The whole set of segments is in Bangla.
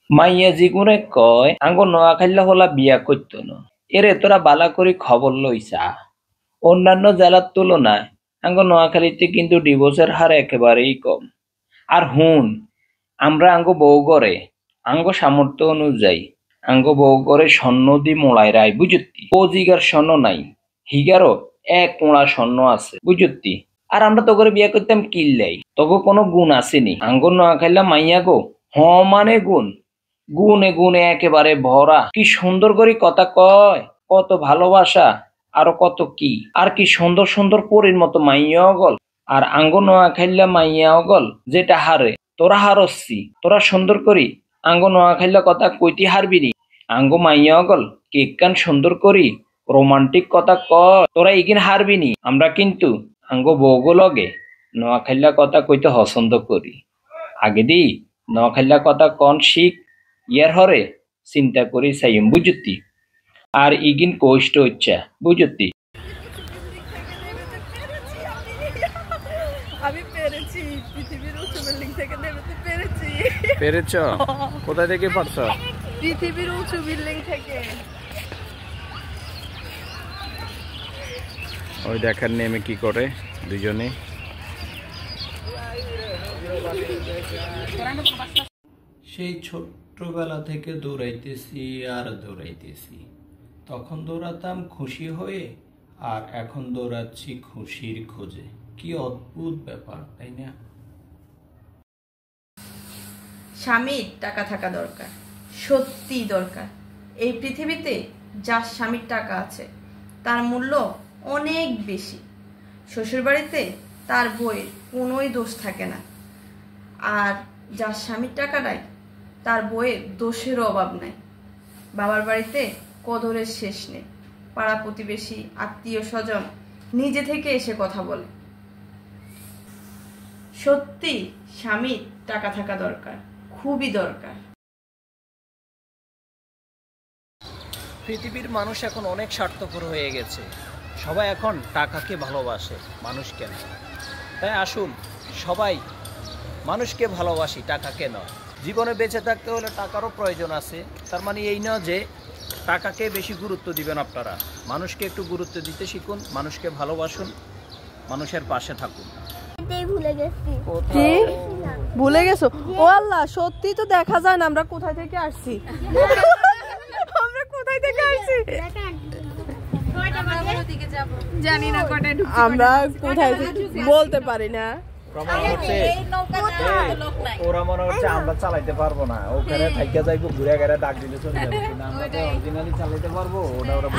মাইয়া জিগুনে কয় আঙ্গ নোয়াখাইলা হলা বিয়া করত না। এরে তোরা বালা করে খবর লইছা, অন্যান্য জেলার তুলনায় আঙ্গ নোয়াখালীতে কিন্তু ডিভোর্সের হার একেবারেই কম। আর হুন, আমরা আঙ্গ বউ গড়ে আঙ্গ সামর্থ্য অনুযায়ী আঙ্গ বউ গড়ে স্বর্ণ দি মোড়াই রায় বুঝতি। ও জিগার স্বর্ণ নাই, হিগারও এক মোড়া স্বর্ণ আছে বুঝতি। আর আমরা তো করে বিয়ে করতাম কিল্লাই, তবে কোনো গুণ আসেনি আঙ্গ নোয়াখাইলা মাইয়া গো। হ মানে গুণ, গুণে গুণে একেবারে ভরা। কি সুন্দর করে কথা কয়, কত ভালোবাসা, আরো কত কি। আর কি সুন্দর সুন্দর পরীর মতো মাইয়া অগল। আর আঙ্গ নোয়াখাইলা মাইয়া অগল যেটা হারে তোরা হারছি, তোরা সুন্দর করি আঙ্গ নোয়াখাইলা কথা কইতে হারবিনি। আঙ্গ মাইয়া অগল কেক কান সুন্দর করি রোমান্টিক কথা কয়, তোরা ইগিন হারবিনি। আমরা কিন্তু আঙ্গ বউগো লগে নোয়াখাইলা কথা কইতে পছন্দ করি। আগে দি নোয়াখাইলা কথা কন শিখ, ইয়ার হরে চিন্তা করি চাইম বুঝতি। আর ইগিন কষ্ট হচ্ছে বুঝতি। আমি পেরেছি, পৃথিবীর উঁচু বিল্ডিং থেকে নেমে পেরেছি। পেরেছো? কোথা থেকে পারছো? পৃথিবীর উঁচু বিল্ডিং থেকে। ওই দেখেন নেমে কি করে দুজনে। সেই ছোট্টবেলা থেকে দৌড়াইতেছি আর দৌড়াইতেছি। তখন দৌড়াতাম খুশি হয়ে, আর এখন দৌড়াচ্ছি খুশির খোঁজে। কি অদ্ভুত ব্যাপার, তাই না? স্বামীর টাকা থাকা দরকার, সত্যি দরকার। এই পৃথিবীতে যার স্বামীর টাকা আছে তার মূল্য অনেক বেশি। শ্বশুরবাড়িতে তার বইয়ের কোনোই দোষ থাকে না, আর যার স্বামীর টাকা নাই তার বইয়ের দোষেরও অভাব নাই। বাবার বাড়িতে কদরের শেষ নেই। পাড়া প্রতিবেশী, আত্মীয় স্বজন নিজে থেকে এসে কথা বলে। সত্যি স্বামীর টাকা থাকা দরকার, খুবই দরকার। পৃথিবীর মানুষ এখন অনেক স্বার্থপর হয়ে গেছে। সবাই এখন টাকাকে ভালোবাসে, মানুষকে না। তাই আসুন সবাই মানুষকে ভালোবাসি, টাকাকে নয়। জীবনে বেঁচে থাকতে হলে টাকারও প্রয়োজন আছে। তার মানে এই নয় যে টাকাকে বেশি গুরুত্ব দিবেন আপনারা। মানুষকে একটু গুরুত্ব দিতে শিখুন, মানুষকে ভালোবাসুন, মানুষের পাশে থাকুন। কি ভুলে গেছো? ও আল্লাহ, সত্যি তো দেখা যায় না আমরা কোথায় থেকে আসছি। আমরা কোথায় থেকে আসছি জানি না, আমরা কোথায় বলতে পারি না। ওরা মনে হচ্ছে আমরা চালাইতে পারবো না, ওখানে থাইকা যাইবো, ঘুরে ঘুরে ডাক দিলে চলে যাবো। আমরা তো অরিজিনালি চালাইতে পারবো, ওটা ওরা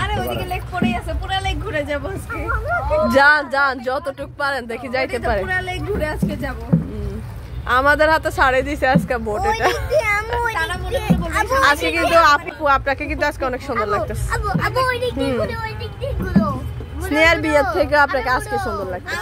ঘুরে যাবো আজকে। যান যান, যতটুকু পারেন দেখি যাইতে পারেন। ঘুরে আজকে যাবো। আমাদের হাতে ছাড়ে দিছে আজকে বোট। এটা আজকে কিন্তু আপনাকে কিন্তু আজকে অনেক সুন্দর লাগতেছে। স্নেহার বিয়ের থেকে আপনাকে আজকে সুন্দর লাগছে।